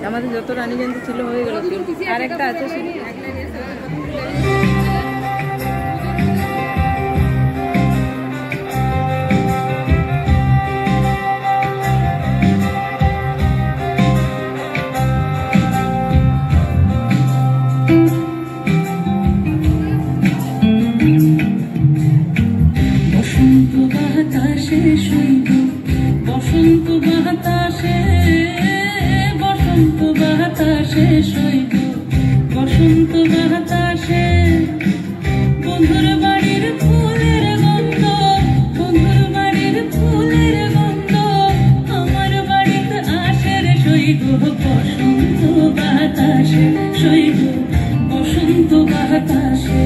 আমাদের যত রানী জয়ন্তী ছিল হয়ে গেল, আর একটা আছে শুধু। বসন্ত বাতাসে শৈব, বসন্ত বাতাসে, বসন্ত বাতাসে শৈব, বসন্ত বাতাসে বন্ধুর বাড়ির ফুলের গন্ধ, বন্ধুর বাড়ির ফুলের গন্ধ আমার বাড়িতে আসে রে শৈব। বসন্ত বাতাসে শৈব, বসন্ত বাতাসে।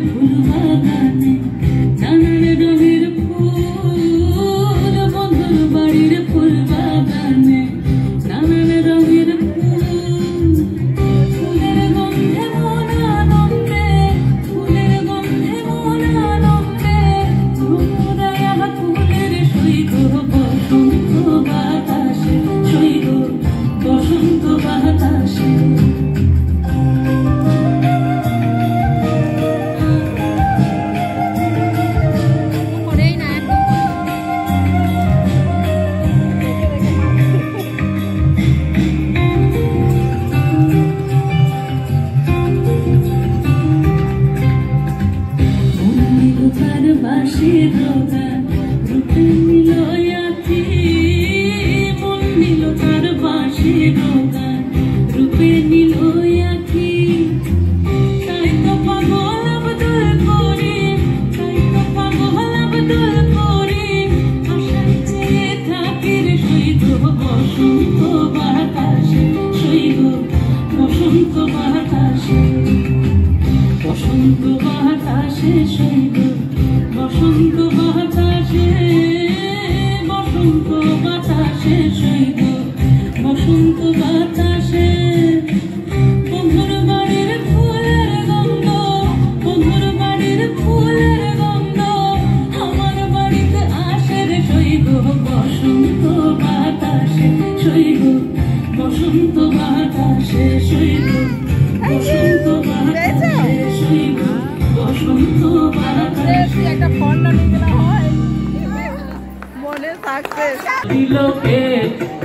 ফুল বাগানে নানান রঙের ফুল, বন্ধুর বাড়ির ফুল বাগানে নানান রঙের ফুল। ফুলের গন্ধে মন আনন্দে, ফুলের গন্ধে মন আনন্দে ঘুমুরায়া ফুলের সৈব। বসন্ত বাতাসে সৈব, বসন্ত বাতাসে। বাঁশির গান রূপে নিল আখি, মন নিল তার বাঁশির গান রূপে নিল আখি। তাই তো পাগল আবদুল করিম, তাই তো পাগল আবদুল করিম আশায় চেয়ে থাকি রে শৈব। বসন্ত বাতাসে শৈব, বসন্ত বাতাসে, বসন্ত বাতাসে শৈব, বসন্ত বাতাসে, বসন্ত বাতাসে শৈব, বসন্ত বাতাসে। বন্ধুর বাড়ির ফুলের গন্ধ, বন্ধুর বাড়ির ফুলের গন্ধ আমার বাড়িতে আসে রে শৈব। বসন্ত বাতাসে শৈব, বসন্ত বাতাসে শৈব, বসন্ত বাতাসে শৈব, বসন্ত বাতাসে। একটা ফোন না নিলে হয় মনে সাকসেস দিলকে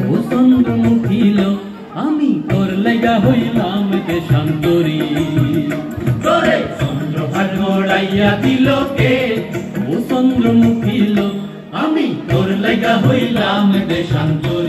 বসন্ত মুখিল, আমি তোর লাগা হইলাম দেশান্তরী। তোরে চন্দ্রভাগ গড়াইয়া দিলকে বসন্ত মুখিল, আমি তোর লাগা হইলাম দেশান্তরী।